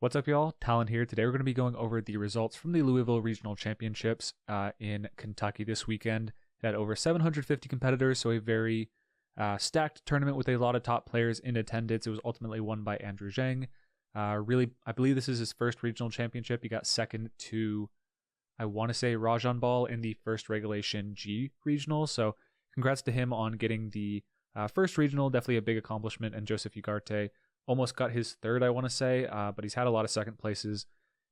What's up, y'all? Talon here. Today we're going to be going over the results from the Louisville Regional Championships in Kentucky this weekend. It had over 750 competitors, so a very stacked tournament with a lot of top players in attendance. It was ultimately won by Andrew Zheng. Really, I believe this is his first regional championship. He got second to, I want to say, Rajan Ball in the first Regulation G regional. So congrats to him on getting the first regional. Definitely a big accomplishment. And Joseph Ugarte almost got his third, I want to say, but he's had a lot of second places.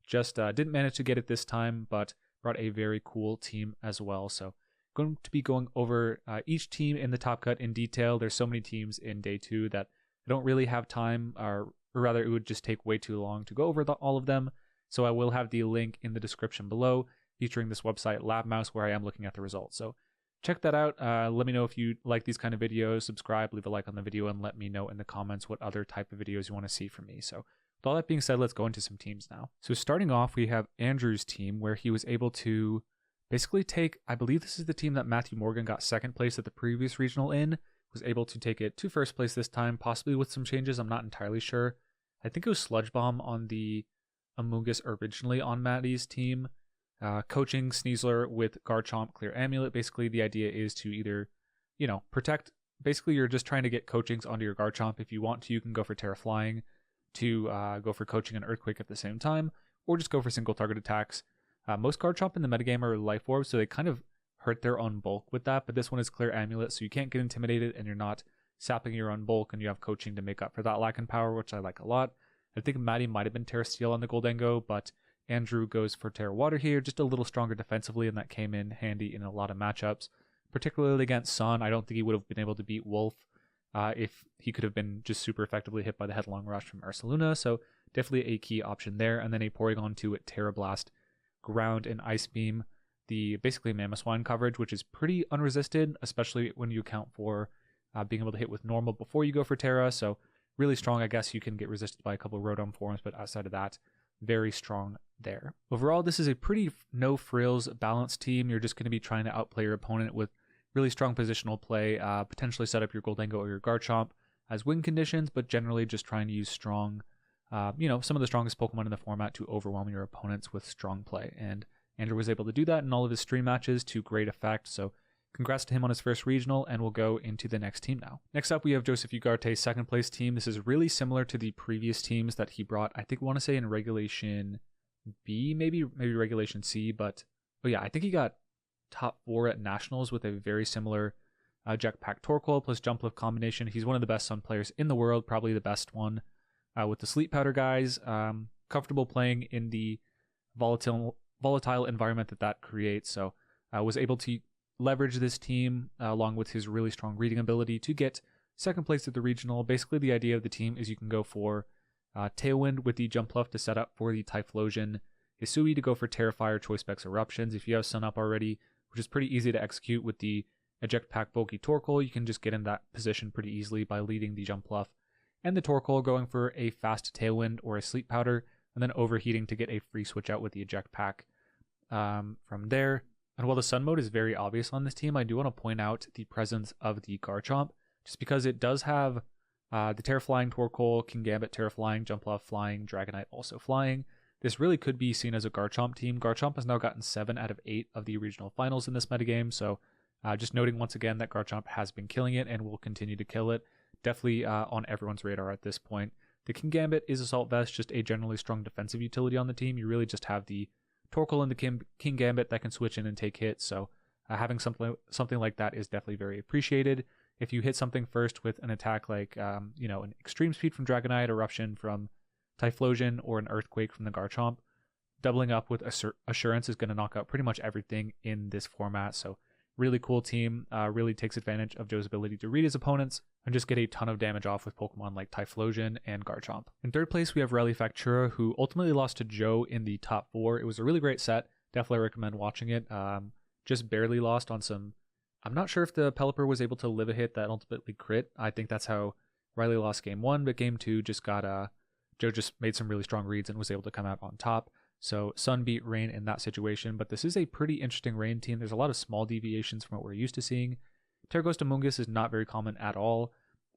Just didn't manage to get it this time, but brought a very cool team as well. So going to be going over each team in the top cut in detail. There's so many teams in day two that I don't really have time, or rather it would just take way too long to go over all of them. So I will have the link in the description below featuring this website, LabMouse, where I am looking at the results. So check that out. Let me know if you like these kind of videos. Subscribe, leave a like on the video, and let me know in the comments what other type of videos you want to see from me. So with all that being said, let's go into some teams now. So starting off, we have Andrew's team, where he was able to basically take, I believe this is the team that Matthew Morgan got second place at the previous regional in, was able to take it to first place this time, possibly with some changes. I'm not entirely sure. I think it was Sludge Bomb on the Amoonguss originally on Matty's team. Coaching Sneasler with Garchomp, Clear Amulet. Basically, the idea is to either, protect. Basically, you're just trying to get coachings onto your Garchomp. If you want to, you can go for Tera Flying to go for Coaching and Earthquake at the same time, or just go for single target attacks. Most Garchomp in the metagame are Life Orbs, so they kind of hurt their own bulk with that, but this one is Clear Amulet, so you can't get intimidated and you're not sapping your own bulk, and you have Coaching to make up for that lack in power, which I like a lot. I think Matty might have been Tera Steel on the Goldengo, but Andrew goes for Tera Water here, just a little stronger defensively, and that came in handy in a lot of matchups, particularly against Sun. I don't think he would have been able to beat Wolf if he could have been just super effectively hit by the Headlong Rush from Ursaluna, so definitely a key option there. And then a Porygon 2 at Tera Blast, Ground, and Ice Beam, the basically Mamoswine coverage, which is pretty unresisted, especially when you account for being able to hit with normal before you go for Tera, so really strong. I guess you can get resisted by a couple of Rotom forms, but outside of that, very strong there. Overall, this is a pretty no-frills balanced team. You're just going to be trying to outplay your opponent with really strong positional play, potentially set up your Goldengo or your Garchomp as win conditions, but generally just trying to use strong, some of the strongest Pokemon in the format to overwhelm your opponents with strong play. And Andrew was able to do that in all of his stream matches to great effect, so congrats to him on his first regional, and we'll go into the next team now. Next up, we have Joseph Ugarte's second place team. This is really similar to the previous teams that he brought, I want to say in Regulation B, maybe Regulation C, but yeah, I think he got top 4 at Nationals with a very similar Jetpack Torkoal plus Jumpluff combination. He's one of the best Sun players in the world, probably the best one with the Sleep Powder guys. Comfortable playing in the volatile environment that creates, so was able to leverage this team along with his really strong reading ability to get second place at the regional. Basically, the idea of the team is you can go for Tailwind with the Jumpluff to set up for the Typhlosion, Hisui to go for Terrifier, Choice Specs Eruptions if you have Sun up already, which is pretty easy to execute with the Eject Pack Bulky Torkoal. You can just get in that position pretty easily by leading the Jumpluff, and the Torkoal going for a fast Tailwind or a Sleep Powder, and then overheating to get a free switch out with the Eject Pack from there. And while the Sun mode is very obvious on this team, I do want to point out the presence of the Garchomp, just because it does have the Tera Flying Torkoal, Kingambit Tera Flying, Jumpluff Flying, Dragonite also Flying. This really could be seen as a Garchomp team. Garchomp has now gotten 7 out of 8 of the regional finals in this metagame, so just noting once again that Garchomp has been killing it and will continue to kill it. Definitely on everyone's radar at this point. The Kingambit is Assault Vest, just a generally strong defensive utility on the team. You really just have the Torkoal and the Kingambit that can switch in and take hits, so having something like that is definitely very appreciated. If you hit something first with an attack like an Extreme Speed from Dragonite, Eruption from Typhlosion, or an Earthquake from the Garchomp, doubling up with Assurance is going to knock out pretty much everything in this format, so really cool team. Really takes advantage of Joe's ability to read his opponents and just get a ton of damage off with Pokemon like Typhlosion and Garchomp. In third place, we have Rally Factura, who ultimately lost to Joe in the top 4. It was a really great set. Definitely recommend watching it. Just barely lost on some... I'm not sure if the Pelipper was able to live a hit that ultimately crit. I think that's how Riley lost game 1, but game 2 just got... Joe just made some really strong reads and was able to come out on top. So Sun beat Rain in that situation, but this is a pretty interesting Rain team. There's a lot of small deviations from what we're used to seeing. Terraghost Amoonguss is not very common at all.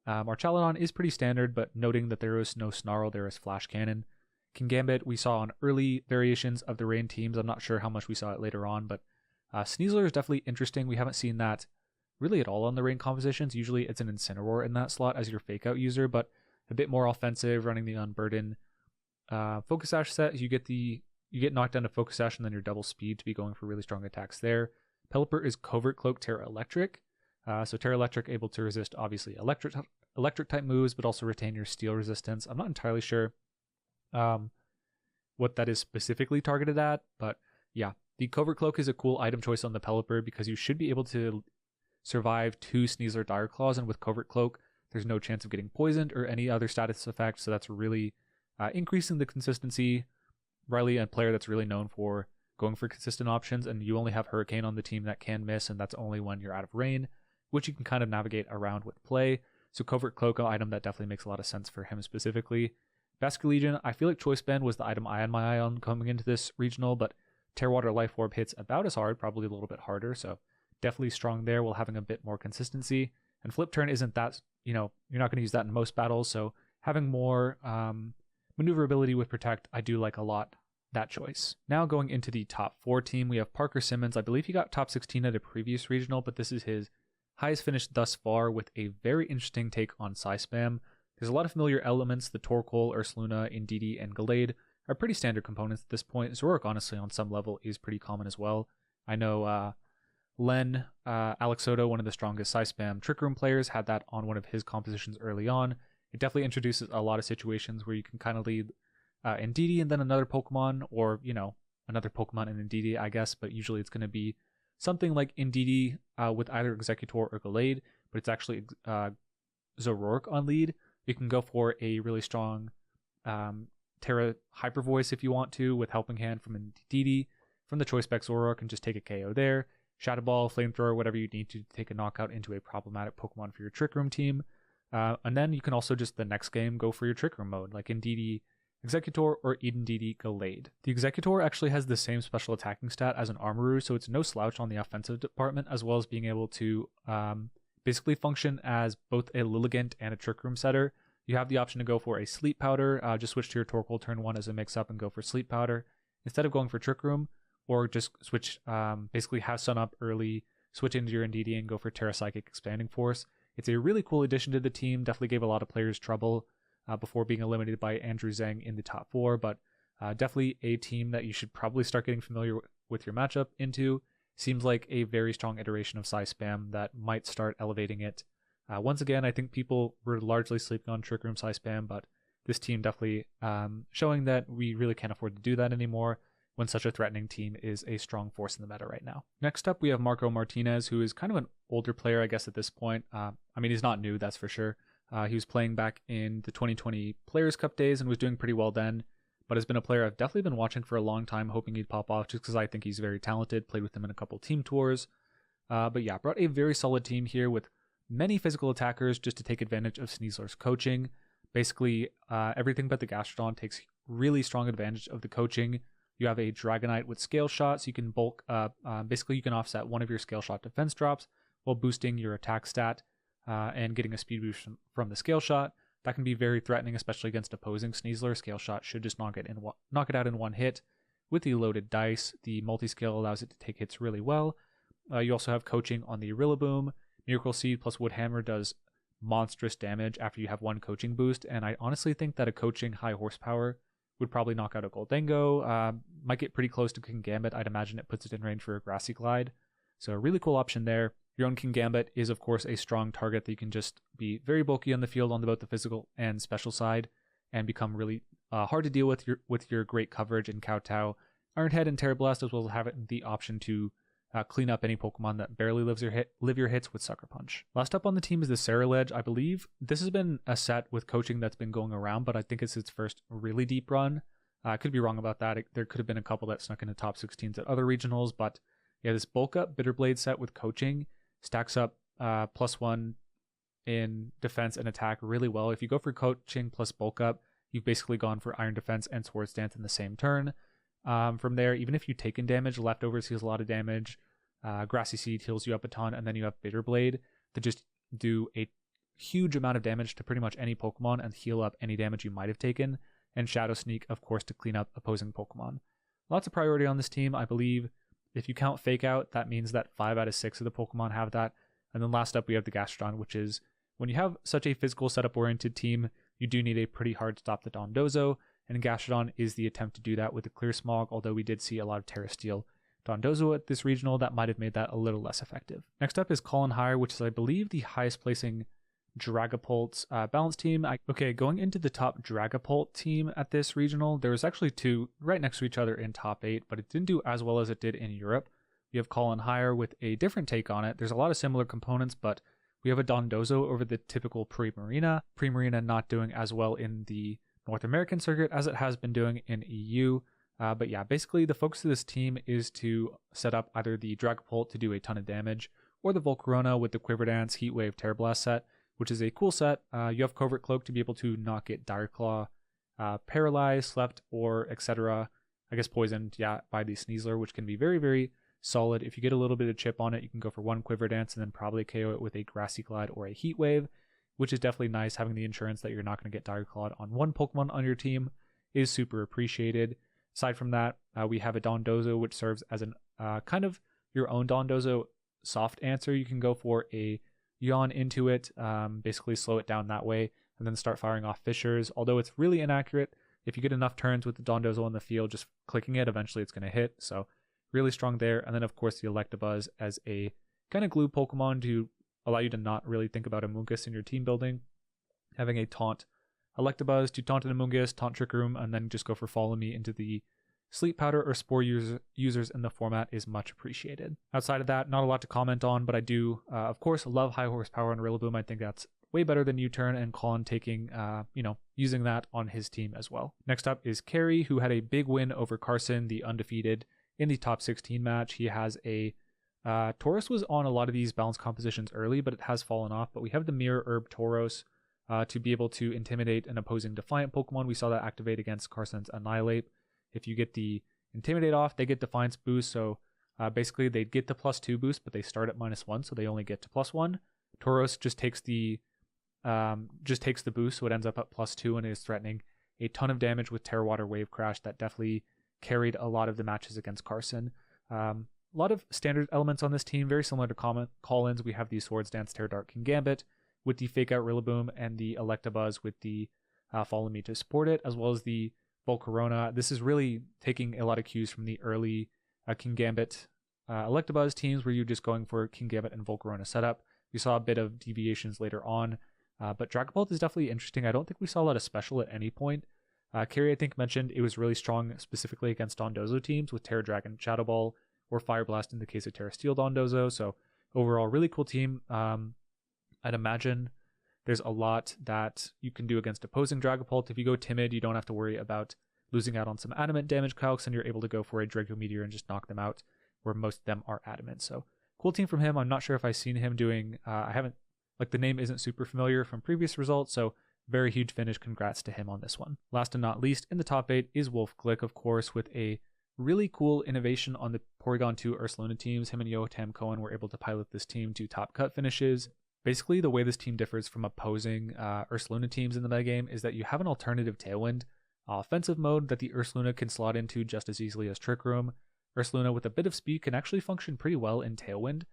Marchalodon is pretty standard, but noting that there is no Snarl, there is Flash Cannon. Kingambit we saw on early variations of the Rain teams. I'm not sure how much we saw it later on, but Sneasler is definitely interesting. We haven't seen that really at all on the Rain compositions. Usually it's an Incineroar in that slot as your Fake Out user, but a bit more offensive, running the Unburden. Focus Sash set, you get knocked down to Focus Sash and then your double speed to be going for really strong attacks there. Pelipper is Covert Cloak Tera Electric. So Tera Electric able to resist obviously electric type moves, but also retain your steel resistance. I'm not entirely sure what that is specifically targeted at, but yeah, the Covert Cloak is a cool item choice on the Pelipper because you should be able to survive 2 Sneasler Dire Claws, and with Covert Cloak, there's no chance of getting poisoned or any other status effect, so that's really increasing the consistency. Riley, a player that's really known for going for consistent options, and you only have Hurricane on the team that can miss, and that's only when you're out of Rain, which you can kind of navigate around with play. So Covert Cloak, an item that definitely makes a lot of sense for him specifically. Basc Legion, I feel like Choice Band was the item I had my eye on coming into this regional, but Tear Water Life Orb hits about as hard, probably a little bit harder, so definitely strong there while having a bit more consistency. And Flip Turn isn't that, you're not going to use that in most battles, so having more maneuverability with Protect, I do like a lot that choice. Now going into the top 4 team, we have Parker Simmons. I believe he got top 16 at a previous regional, but this is his highest finish thus far with a very interesting take on PsySpam. There's a lot of familiar elements. The Torkoal, Ursaluna, Indeedee, and Gallade are pretty standard components at this point. Zoroark, honestly, on some level, is pretty common as well. I know Len, Alex Soto, one of the strongest PsySpam Trick Room players, had that on one of his compositions early on. It definitely introduces a lot of situations where you can kind of lead Indeedee and then another Pokemon, or, another Pokemon and Indeedee, I guess, but usually it's going to be something like Indeedee with either Exeggutor or Gallade, but it's actually Zoroark on lead. You can go for a really strong Tera Hyper Voice if you want to, with Helping Hand from Indeedee, from the Choice Spec Zoroark, and just take a KO there. Shadow Ball, Flamethrower, whatever you need to take a knockout into a problematic Pokemon for your Trick Room team. And then you can also just the next game go for your Trick Room mode, like Indeedee Exeggutor or Indeedee Gallade. The Exeggutor actually has the same special attacking stat as an Armarouge, so it's no slouch on the offensive department, as well as being able to basically function as both a Lilligant and a Trick Room setter. You have the option to go for a Sleep Powder, just switch to your Torkoal turn 1 as a mix-up and go for Sleep Powder instead of going for Trick Room, or just switch, basically have Sun Up early, switch into your Indeedee and go for Tera Psychic Expanding Force. It's a really cool addition to the team, definitely gave a lot of players trouble before being eliminated by Andrew Zheng in the top 4, but definitely a team that you should probably start getting familiar with your matchup into. Seems like a very strong iteration of PsySpam that might start elevating it. Once again, I think people were largely sleeping on Trick Room PsySpam, but this team definitely showing that we really can't afford to do that anymore when such a threatening team is a strong force in the meta right now. Next up, we have Marco Martinez, who is kind of an older player, I guess, at this point. He's not new, that's for sure. He was playing back in the 2020 Players' Cup days and was doing pretty well then, but has been a player I've definitely been watching for a long time, hoping he'd pop off just because I think he's very talented, played with him in a couple team tours. But yeah, brought a very solid team here with many physical attackers just to take advantage of Sneasler's coaching. Basically, everything but the Gastrodon takes really strong advantage of the coaching. You have a Dragonite with Scale Shot, so you can bulk up. Basically, you can offset one of your Scale Shot defense drops while boosting your attack stat and getting a speed boost from the Scale Shot. That can be very threatening, especially against opposing Sneasler. Scale Shot should just knock it out in one hit. With the loaded dice, the multi-scale allows it to take hits really well. You also have coaching on the Rillaboom. Miracle Seed plus Wood Hammer does monstrous damage after you have one coaching boost, and I honestly think that a coaching high horsepower would probably knock out a Goldengo. Might get pretty close to Kingambit. I'd imagine it puts it in range for a Grassy Glide. So a really cool option there. Your own Kingambit is, of course, a strong target that you can just be very bulky on the field on both the physical and special side and become really hard to deal with your great coverage in Kowtow, Ironhead, and Terra Blast, as well as having the option to clean up any Pokemon that barely live your hits with Sucker Punch. Last up on the team is the Ceruledge. I believe this has been a set with coaching that's been going around, but I think it's its first really deep run. I could be wrong about that. There could have been a couple that snuck into top 16s at other regionals, but yeah, this bulk up Bitterblade set with coaching stacks up +1 in defense and attack really well. If you go for coaching plus bulk up, you've basically gone for Iron Defense and Swords Dance in the same turn. From there, even if you've taken damage, Leftovers heals a lot of damage. Grassy Seed heals you up a ton, and then you have Bitterblade to just do a huge amount of damage to pretty much any Pokemon and heal up any damage you might have taken. and Shadow Sneak, of course, to clean up opposing Pokemon. Lots of priority on this team. I believe if you count Fake Out, that means that 5 out of 6 of the Pokemon have that. And then last up, we have the Gastrodon, which is when you have such a physical setup-oriented team, you do need a pretty hard stop the Dondozo, and Gastrodon is the attempt to do that with the Clear Smog, although we did see a lot of Tera Steel Dondozo at this regional that might have made that a little less effective. Next up is Colin Higher, which is, I believe, the highest placing Dragapult balance team. Going into the top Dragapult team at this regional, there was actually 2 right next to each other in top 8, but it didn't do as well as it did in Europe. We have Colin Higher with a different take on it. There's a lot of similar components, but we have a Dondozo over the typical Primarina. Primarina not doing as well in the North American circuit as it has been doing in EU. But yeah, basically the focus of this team is to set up either the Dragapult to do a ton of damage, or the Volcarona with the Quiver Dance, Heat Wave, Terra Blast set, which is a cool set. You have Covert Cloak to be able to not get Dire Claw, paralyzed, slept, or etc. I guess poisoned, by the Sneasler, which can be very, very solid. If you get a little bit of chip on it, you can go for 1 Quiver Dance and then probably KO it with a Grassy Glide or a Heat Wave, which is definitely nice. Having the insurance that you're not going to get Dire Clawed on 1 Pokemon on your team is super appreciated. Aside from that, we have a Dondozo, which serves as an kind of your own Dondozo soft answer. You can go for a Yawn into it, basically slow it down that way, and then start firing off Fissures. Although it's really inaccurate, if you get enough turns with the Dondozo on the field, just clicking it, eventually it's going to hit. So really strong there. And then, of course, the Electabuzz as a kind of glue Pokemon to allow you to not really think about Amoonguss in your team building. Having a Taunt Electabuzz to taunt an Amoonguss, taunt Trick Room, and then just go for Follow Me into the Sleep Powder or Spore users in the format is much appreciated. Outside of that, not a lot to comment on, but I do, of course, love high horsepower on Rillaboom. I think that's way better than U-Turn, and Colin taking, using that on his team as well. Next up is Carey, who had a big win over Carson, the undefeated, in the top 16 match. He has a Tauros was on a lot of these balance compositions early, but it has fallen off. But we have the Mirror Herb Tauros to be able to intimidate an opposing Defiant Pokemon. We saw that activate against Carson's Annihilate. If you get the Intimidate off, they get Defiance boost. So basically they get the +2 boost, but they start at -1, so they only get to +1. Tauros just takes the boost, so it ends up at +2 and is threatening a ton of damage with Terra Water Wave Crash. That definitely carried a lot of the matches against Carson. A lot of standard elements on this team, very similar to Collins. We have the Swords Dance, Terra Dark, King Gambit with the Fake Out Rillaboom and the Electabuzz with the Follow Me to support it, as well as the Volcarona. This is really taking a lot of cues from the early King Gambit Electabuzz teams where you're just going for King Gambit and Volcarona setup. We saw a bit of deviations later on, but Dragapult is definitely interesting. I don't think we saw a lot of special at any point. Carey, I think, mentioned it was really strong specifically against Dondozo teams with Terra Dragon, Shadow Ball, or Fire Blast in the case of Terra Steel Dondozo. So overall, really cool team. I'd imagine there's a lot that you can do against opposing Dragapult. If you go Timid, you don't have to worry about losing out on some Adamant damage calcs, and you're able to go for a Draco Meteor and just knock them out, where most of them are Adamant. So cool team from him. I'm not sure if I've seen him doing, the name isn't super familiar from previous results, so very huge finish. Congrats to him on this one. Last and not least, in the top 8 is Wolf Glick, of course, with a really cool innovation on the Porygon 2 Ursaluna teams. Him and Yotam Cohen were able to pilot this team to top cut finishes. Basically, the way this team differs from opposing Ursaluna teams in the metagame is that you have an alternative Tailwind offensive mode that the Ursaluna can slot into just as easily as Trick Room. Ursaluna with a bit of speed can actually function pretty well in Tailwind,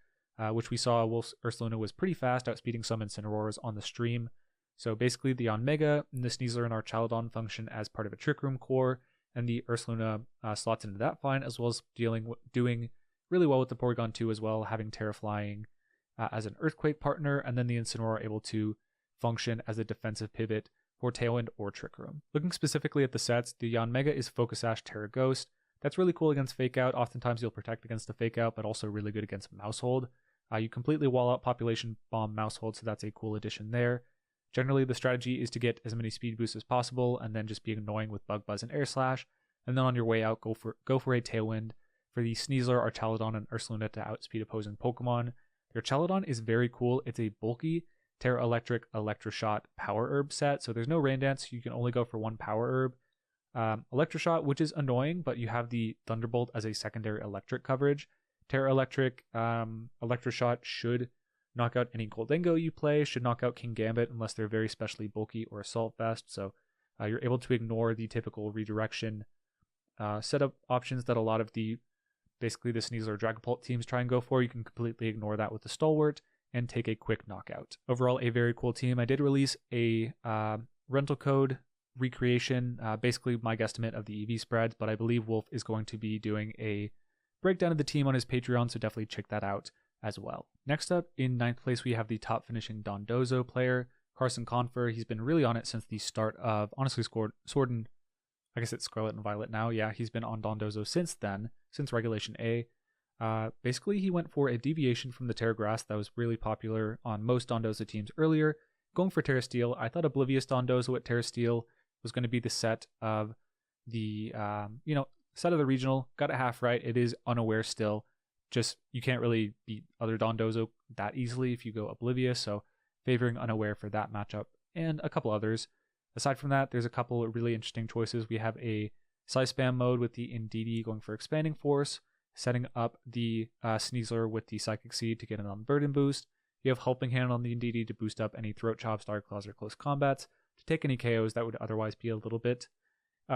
which we saw Wolf's Ursaluna was pretty fast, outspeeding some Incineroars on the stream. So basically the Onmega and the Sneasler and Archaludon function as part of a Trick Room core, and the Ursaluna slots into that fine, as well as doing really well with the Porygon 2 as well, having Terra Flying as an Earthquake partner, and then the Incineroar able to function as a defensive pivot for Tailwind or Trick Room. Looking specifically at the sets, the Yanmega is Focus Sash, Terra Ghost. That's really cool against Fake Out. Oftentimes you'll protect against the Fake Out, but also really good against Mousehold. You completely wall out Population Bomb Mousehold, so that's a cool addition there. Generally, the strategy is to get as many speed boosts as possible, and then just be annoying with Bug Buzz and Air Slash. And then on your way out, go for a Tailwind for the Sneasler, Archaludon, and Ursaluna to outspeed opposing Pokemon. Your Archaludon is very cool. It's a bulky Terra Electric Electroshot Power Herb set, so there's no Rain Dance. You can only go for 1 Power Herb. Electroshot, which is annoying, but you have the Thunderbolt as a secondary electric coverage. Terra Electric Electroshot should knock out any Goldengo you play, should knock out King Gambit unless they're very specially bulky or Assault Vest, so You're able to ignore the typical redirection setup options that a lot of basically the Sneasler Dragapult teams try and go for. You can completely ignore that with the Stalwart and take a quick knockout. Overall, a very cool team. I did release a rental code recreation, basically my guesstimate of the EV spreads, but I believe Wolf is going to be doing a breakdown of the team on his Patreon, so definitely check that out as well. Next up, in 9th place, we have the top finishing Dozo player, Carson Confer. He's been really on it since the start of, honestly, Sword and, I guess it's Scarlet and Violet now. Yeah, he's been on Dozo since then, since Regulation A. Basically, he went for a deviation from the Tera Grass that was really popular on most Dondozo teams earlier, going for Tera Steel. I thought Oblivious Dondozo at Tera Steel was going to be the set of the, set of the regional. Got it half right. It is unaware still. Just, you can't really beat other Dondozo that easily if you go Oblivious, so favoring unaware for that matchup, and a couple others. Aside from that, there's a couple of really interesting choices. We have a PsySpam mode with the Indeedee going for Expanding Force, setting up the Sneasler with the Psychic Seed to get an Unburden boost. You have Helping Hand on the Indeedee to boost up any Throat Chops, Dark Claws, or Close Combats, to take any KOs that would otherwise be a little bit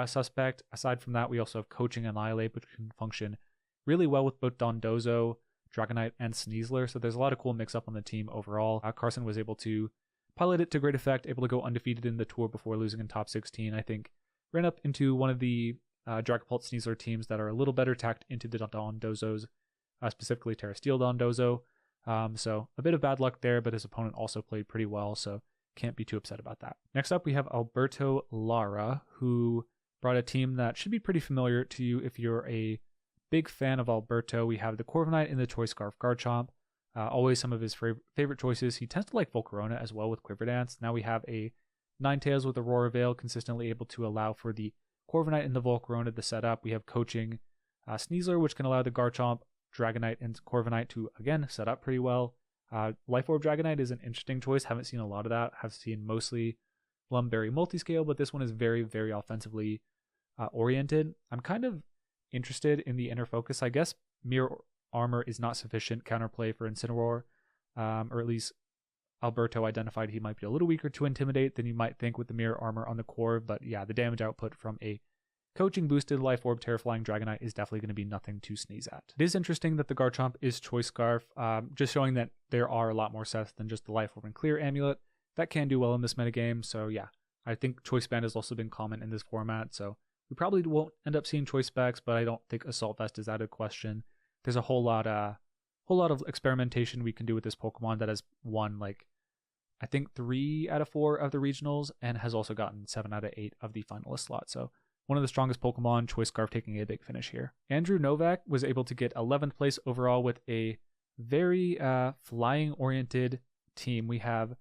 suspect. Aside from that, we also have Coaching Annihilate, which can function really well with both Dondozo, Dragonite, and Sneasler, so there's a lot of cool mix-up on the team overall. Carson was able to pilot it to great effect, able to go undefeated in the tour before losing in top 16. I think ran up into one of the Dragapult Sneasler teams that are a little better tacked into the Dondozos, specifically Tera Steel Dondozo. So a bit of bad luck there, but his opponent also played pretty well, so can't be too upset about that. Next up, we have Alberto Lara, who brought a team that should be pretty familiar to you if you're a big fan of Alberto. We have the Corviknight and the Choice Scarf Garchomp. Always some of his favorite choices. He tends to like Volcarona as well with Quiver Dance. Now we have a Ninetales with Aurora Veil, consistently able to allow for the Corviknight and the Volcarona to set up. We have Coaching Sneasler, which can allow the Garchomp, Dragonite, and Corviknight to, again, set up pretty well. Life Orb Dragonite is an interesting choice. Haven't seen a lot of that. Have seen mostly Lumberry Multiscale, but this one is very, very offensively oriented. I'm kind of interested in the inner focus. I guess Mirror Armor is not sufficient counterplay for Incineroar, or at least Alberto identified he might be a little weaker to Intimidate than you might think with the Mirror Armor on the core, but yeah, the damage output from a Coaching boosted Life Orb Terraflying Dragonite is definitely going to be nothing to sneeze at. It is interesting that the Garchomp is Choice Scarf, just showing that there are a lot more sets than just the Life Orb and Clear Amulet that can do well in this metagame, so yeah, I think Choice Band has also been common in this format, so we probably won't end up seeing Choice Specs, but I don't think Assault Vest is out of question. There's a whole lot of experimentation we can do with this Pokemon that has won, like, I think 3 out of 4 of the regionals, and has also gotten 7 out of 8 of the finalist slot, so one of the strongest Pokemon, Choice Scarf taking a big finish here. Andrew Novak was able to get 11th place overall with a very flying-oriented team. We have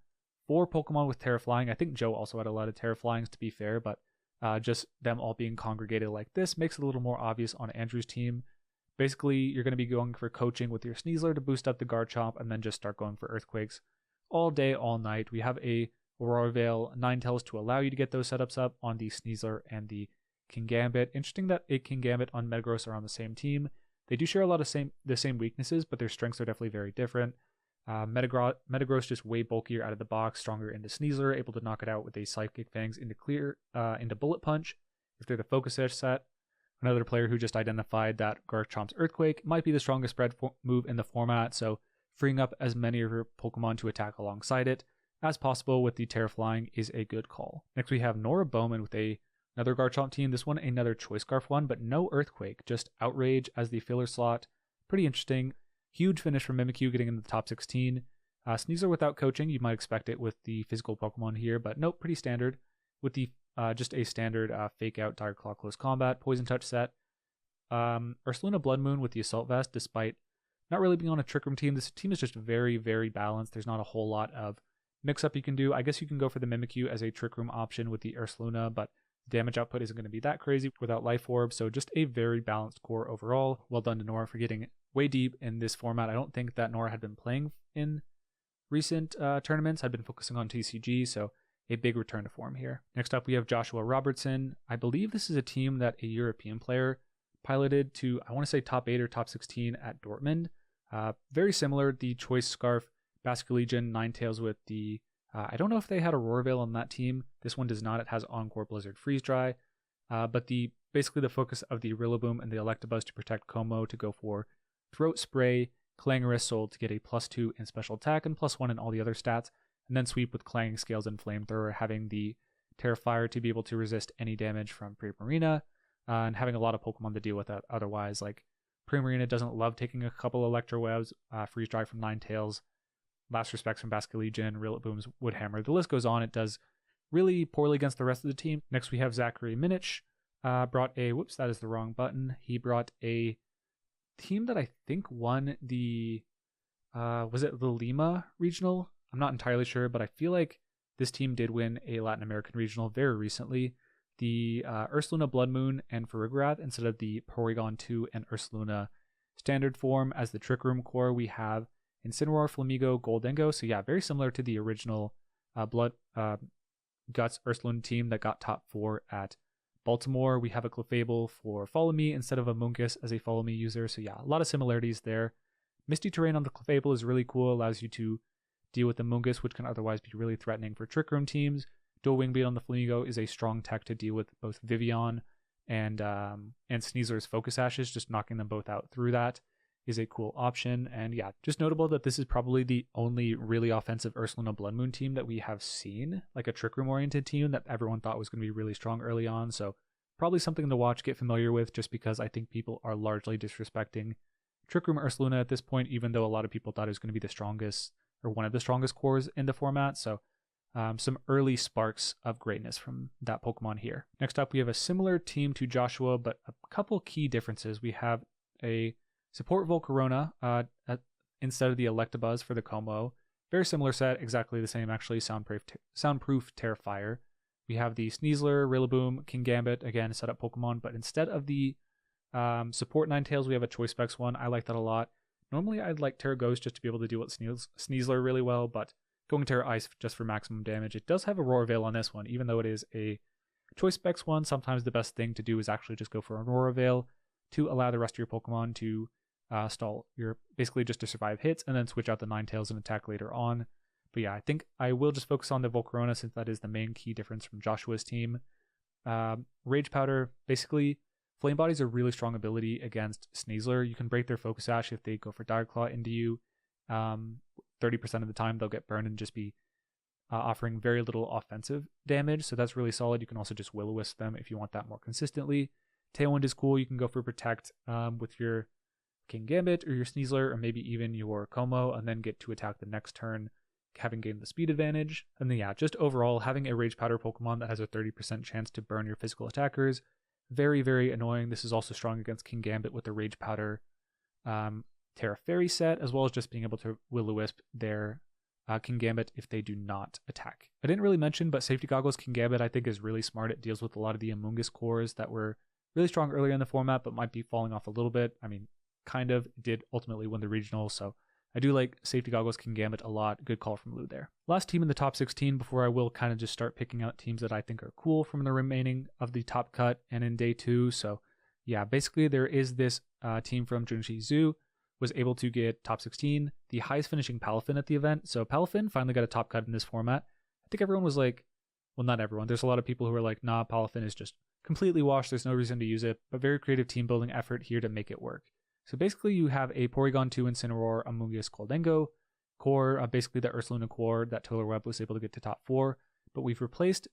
4 Pokemon with Terra Flying. I think Joe also had a lot of Terra Flyings, to be fair, but just them all being congregated like this makes it a little more obvious on Andrew's team. Basically, you're going to be going for Coaching with your Sneasler to boost up the Garchomp, and then just start going for Earthquakes all day, all night. We have a Aurora Veil Ninetales to allow you to get those setups up on the Sneasler and the Kingambit. Interesting that a Kingambit on Metagross are on the same team. They do share a lot of the same weaknesses, but their strengths are definitely very different. Metagross just way bulkier out of the box, stronger into Sneasler, able to knock it out with a Psychic Fangs into Bullet Punch if they're the Focus Edge set. Another player who just identified that Garchomp's Earthquake might be the strongest spread move in the format, so freeing up as many of your Pokemon to attack alongside it as possible with the Terra Flying is a good call. Next we have Nora Bowman with another Garchomp team. This one another Choice Scarf one, but no Earthquake, just Outrage as the filler slot. Pretty interesting. Huge finish from Mimikyu getting in the top 16. Sneasler without Coaching, you might expect it with the physical Pokemon here, but nope, pretty standard with the just a standard Fake Out, Dire Claw, Close Combat, Poison Touch set. Ursaluna Bloodmoon with the Assault Vest, despite not really being on a Trick Room team. This team is just very, very balanced. There's not a whole lot of mix-up you can do. I guess you can go for the Mimikyu as a Trick Room option with the Ursaluna, but damage output isn't going to be that crazy without Life Orb, so just a very balanced core overall. Well done to Nora for getting way deep in this format. I don't think that Nora had been playing in recent tournaments, had been focusing on TCG, so a big return to form here. Next up, we have Joshua Robertson. I believe this is a team that a European player piloted to, I want to say top 8 or top 16 at Dortmund. Very similar, the Choice Scarf, Basc Legion, Ninetales with the I don't know if they had Aurora Veil on that team. This one does not. It has Encore, Blizzard, Freeze Dry. But basically the focus of the Rillaboom and the Electabuzz to protect Kommo-o to go for Throat Spray, Clangorous Soul to get a +2 in special attack and +1 in all the other stats, and then sweep with Clanging Scales and Flamethrower, having the Terrifier to be able to resist any damage from Primarina, and having a lot of Pokemon to deal with that otherwise. Like Primarina doesn't love taking a couple Electro Webs, Freeze Dry from Ninetales, Last Respects from Basc Legion, Rillaboom's Woodhammer. The list goes on. It does really poorly against the rest of the team. Next we have Zachary Minich. Brought a, whoops, that is the wrong button. He brought a team that I think won the, was it the Lima Regional? I'm not entirely sure, but I feel like this team did win a Latin American Regional very recently. The Ursaluna Bloodmoon and Farigarath instead of the Porygon 2 and Ursaluna standard form as the Trick Room core. We have Incineroar, Flamigo, Goldengo. So yeah, very similar to the original Guts Ursaluna team that got top 4 at Baltimore. We have a Clefable for Follow Me instead of a Mungus as a Follow Me user. So yeah, a lot of similarities there. Misty Terrain on the Clefable is really cool. Allows you to deal with the Mungus, which can otherwise be really threatening for Trick Room teams. Dual Wing Beat on the Flamigo is a strong tech to deal with both Vivian and Sneasler's Focus Ashes. Just knocking them both out through that is a cool option. And yeah, just notable that this is probably the only really offensive Ursaluna Bloodmoon team that we have seen, like a Trick Room oriented team that everyone thought was going to be really strong early on. So probably something to watch, get familiar with, just because I think people are largely disrespecting Trick Room Ursaluna at this point, even though a lot of people thought it was going to be the strongest or one of the strongest cores in the format. So some early sparks of greatness from that Pokemon here. Next up, we have a similar team to Joshua, but a couple key differences. We have a support Volcarona instead of the Electabuzz for the Kommo-o. Very similar set, exactly the same actually, soundproof Terrifier. We have the Sneasler, Rillaboom, Kingambit, again, set-up Pokemon, but instead of the support Ninetales, we have a Choice Specs one. I like that a lot. Normally, I'd like Tera Ghost just to be able to deal with Sneasler really well, but going Tera Ice just for maximum damage. It does have Aurora Veil on this one, even though it is a Choice Specs one. Sometimes the best thing to do is actually just go for Aurora Veil to allow the rest of your Pokemon to stall. You're basically just to survive hits and then switch out the Ninetales and attack later on. But yeah, I think I will just focus on the Volcarona since that is the main key difference from Joshua's team. Rage Powder, basically, Flame Body's a really strong ability against Sneasler. You can break their Focus Ash if they go for Dire Claw into you. 30% of the time they'll get burned and just be offering very little offensive damage, so that's really solid. You can also just Will-O-Wisp them if you want that more consistently. Tailwind is cool. You can go for Protect with your Kingambit or your Sneasler or maybe even your Kommo-o and then get to attack the next turn, having gained the speed advantage. And then yeah, just overall, having a Rage Powder Pokemon that has a 30% chance to burn your physical attackers, very, very annoying. This is also strong against Kingambit with the Rage Powder Tera Fairy set, as well as just being able to Will-O-Wisp their Kingambit if they do not attack. I didn't really mention, but Safety Goggles Kingambit I think is really smart. It deals with a lot of the Amoonguss cores that were really strong earlier in the format, but might be falling off a little bit. I mean, kind of did ultimately win the regional, so I do like Safety Goggles Kingambit a lot. Good call from Lou there. Last team in the top 16 before I will kind of just start picking out teams that I think are cool from the remaining of the top cut and in day 2. So yeah, basically there is this team from Junshi Zoo was able to get top 16, the highest finishing PALAFIN at the event. So PALAFIN finally got a top cut in this format. I think everyone was like, well, not everyone. There's a lot of people who are like, nah, PALAFIN is just completely washed. There's no reason to use it, but very creative team building effort here to make it work. So basically you have a Porygon 2 Incineroar, Amoonguss, Goldengo core, basically the Ursaluna core that Total Web was able to get to top 4. But we've replaced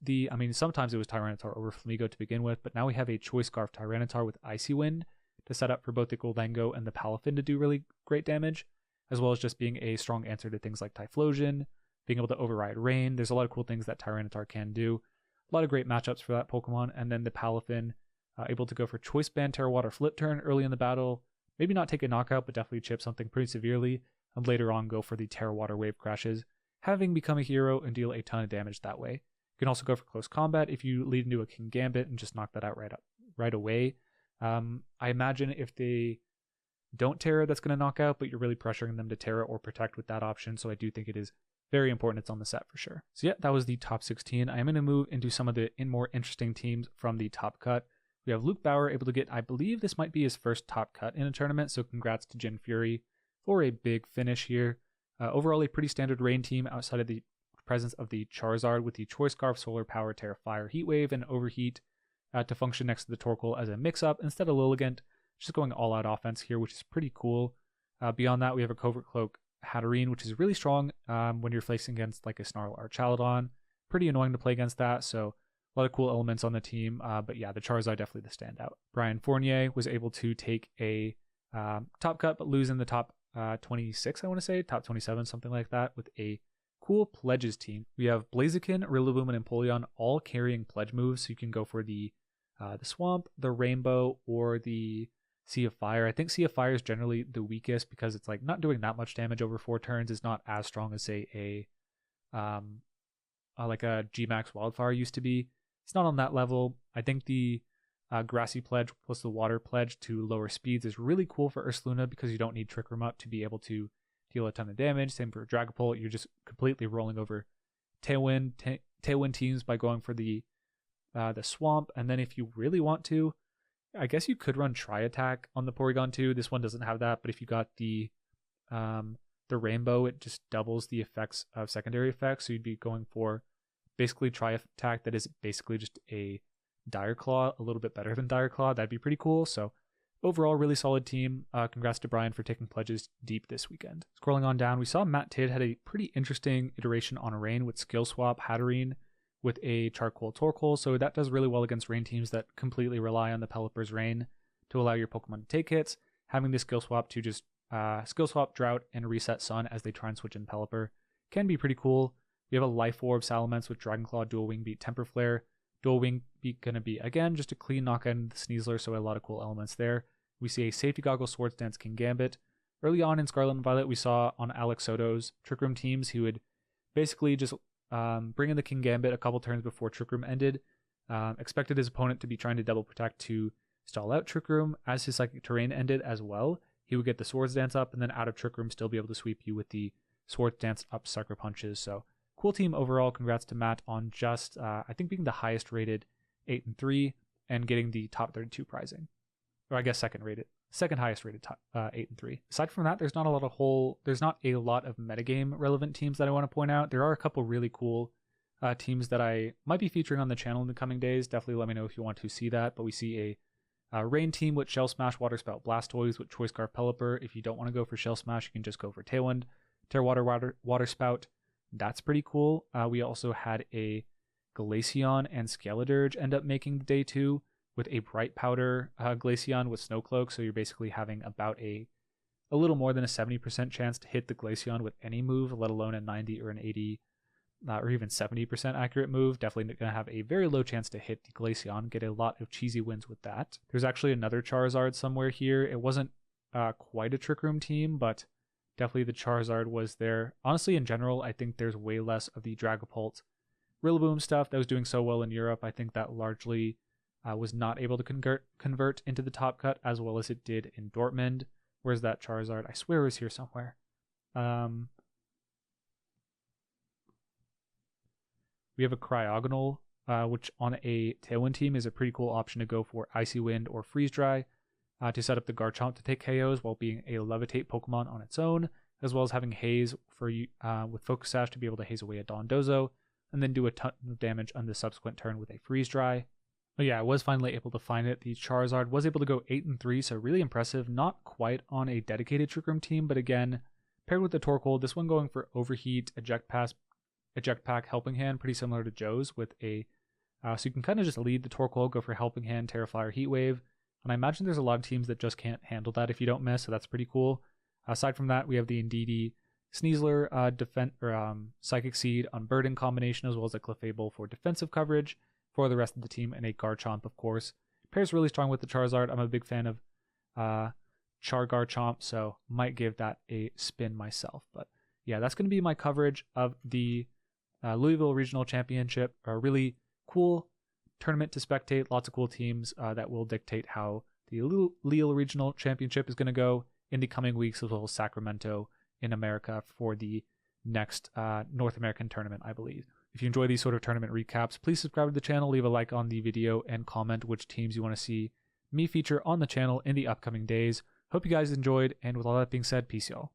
sometimes it was Tyranitar over Flamigo to begin with, but now we have a Choice Scarf Tyranitar with Icy Wind to set up for both the Goldengo and the PALAFIN to do really great damage, as well as just being a strong answer to things like Typhlosion, being able to override Rain. There's a lot of cool things that Tyranitar can do. A lot of great matchups for that Pokemon. And then the PALAFIN, able to go for Choice Band Terra Water Flip Turn early in the battle, maybe not take a knockout, but definitely chip something pretty severely, and later on go for the Terra Water Wave Crashes, having become a hero and deal a ton of damage that way. You can also go for Close Combat if you lead into a Kingambit and just knock that out right away. I imagine if they don't Terra, that's going to knock out, but you're really pressuring them to Terra or Protect with that option, so I do think it is very important it's on the set for sure. So yeah, that was the top 16. I am going to move into some of the more interesting teams from the top cut. We have Luke Bauer able to get, I believe this might be his first top cut in a tournament, so congrats to Jin Fury for a big finish here. Overall, a pretty standard Rain team outside of the presence of the Charizard with the Choice Scarf, Solar Power, Tera Fire, Heat Wave, and Overheat to function next to the Torkoal as a mix-up instead of Lilligant. Just going all-out offense here, which is pretty cool. Beyond that, we have a Covert Cloak Hatterene, which is really strong when you're facing against like a Snarl or Chaladon. Pretty annoying to play against that, so a lot of cool elements on the team. But yeah, the Charizard definitely the standout. Brian Fournier was able to take a top cut, but lose in the top 26, I want to say, top 27, something like that, with a cool Pledges team. We have Blaziken, Rillaboom, and Empoleon all carrying Pledge moves, so you can go for the Swamp, the Rainbow, or the Sea of Fire. I think Sea of Fire is generally the weakest because it's like not doing that much damage over 4 turns. It's not as strong as say like a G-Max Wildfire used to be. It's not on that level. I think the Grassy Pledge plus the Water Pledge to lower speeds is really cool for Ursaluna because you don't need Trick Room up to be able to deal a ton of damage. Same for Dragapult. You're just completely rolling over Tailwind teams by going for the Swamp. And then if you really want to, I guess you could run Tri-Attack on the Porygon too. This one doesn't have that, but if you got the Rainbow, it just doubles the effects of secondary effects. So you'd be going for basically Tri-Attack that is basically just a Dire Claw, a little bit better than Dire Claw. That'd be pretty cool. So overall, really solid team. Congrats to Brian for taking Pledges deep this weekend. Scrolling on down, we saw Matt Tidd had a pretty interesting iteration on Rain with Skill Swap Hatterene with a Charcoal Torkoal. So that does really well against Rain teams that completely rely on the Pelipper's Rain to allow your Pokemon to take hits. Having the Skill Swap to just Skill Swap Drought and Reset Sun as they try and switch in Pelipper can be pretty cool. We have a Life Orb Salamence with Dragon Claw, Dual Wing Beat, Temper Flare. Dual Wing Beat going to be, again, just a clean knockout in the Sneasler, so a lot of cool elements there. We see a Safety Goggles Swords Dance King Gambit. Early on in Scarlet and Violet, we saw on Alex Soto's Trick Room teams, he would basically just bring in the King Gambit a couple turns before Trick Room ended. Expected his opponent to be trying to double protect to stall out Trick Room. As his Psychic Terrain ended as well, he would get the Swords Dance up and then out of Trick Room still be able to sweep you with the Swords Dance up Sucker Punches. So cool team overall. Congrats to Matt on just, I think, being the highest rated 8-3 and getting the top 32 prizing. Or I guess second highest rated 8-3. Aside from that, there's not a lot of metagame relevant teams that I want to point out. There are a couple really cool teams that I might be featuring on the channel in the coming days. Definitely let me know if you want to see that. But we see a Rain team with Shell Smash, Water Spout, Blastoise with Choice Scarf Pelipper. If you don't want to go for Shell Smash, you can just go for Tailwind, Tera Water Spout. That's pretty cool. We also had a Glaceon and Skeledirge end up making the day 2 with a Bright Powder Glaceon with Snow Cloak. So you're basically having about a little more than a 70% chance to hit the Glaceon with any move, let alone a 90 or an 80 or even 70% accurate move. Definitely going to have a very low chance to hit the Glaceon. Get a lot of cheesy wins with that. There's actually another Charizard somewhere here. It wasn't quite a Trick Room team, but definitely the Charizard was there. Honestly, in general, I think there's way less of the Dragapult Rillaboom stuff that was doing so well in Europe. I think that largely was not able to convert into the top cut as well as it did in Dortmund. Where's that Charizard? I swear it was here somewhere. We have a Cryogonal, which on a Tailwind team is a pretty cool option to go for Icy Wind or Freeze Dry to set up the Garchomp to take KOs while being a Levitate Pokemon on its own, as well as having Haze for with Focus Sash to be able to haze away a Dozo, and then do a ton of damage on the subsequent turn with a Freeze Dry. But yeah, I was finally able to find it. The Charizard was able to go 8-3, so really impressive. Not quite on a dedicated Trick Room team, but again, paired with the Torkoal, this one going for Overheat, Eject Pack, Helping Hand, pretty similar to Joe's with a... so you can kind of just lead the Torkoal, go for Helping Hand, Tera Flyer, Heat Wave, and I imagine there's a lot of teams that just can't handle that if you don't miss, so that's pretty cool. Aside from that, we have the Indeedee Sneasler Psychic Seed on Burden combination, as well as a Clefable for defensive coverage for the rest of the team, and a Garchomp, of course. Pairs really strong with the Charizard. I'm a big fan of Char Garchomp, so might give that a spin myself. But yeah, that's going to be my coverage of the Louisville Regional Championship. A really cool tournament to spectate. Lots of cool teams that will dictate how the Louisville Regional Championship is going to go in the coming weeks, as well as Sacramento in America for the next North American tournament, I believe. If you enjoy these sort of tournament recaps, please subscribe to the channel, leave a like on the video, and comment which teams you want to see me feature on the channel in the upcoming days. Hope you guys enjoyed, and with all that being said, peace y'all.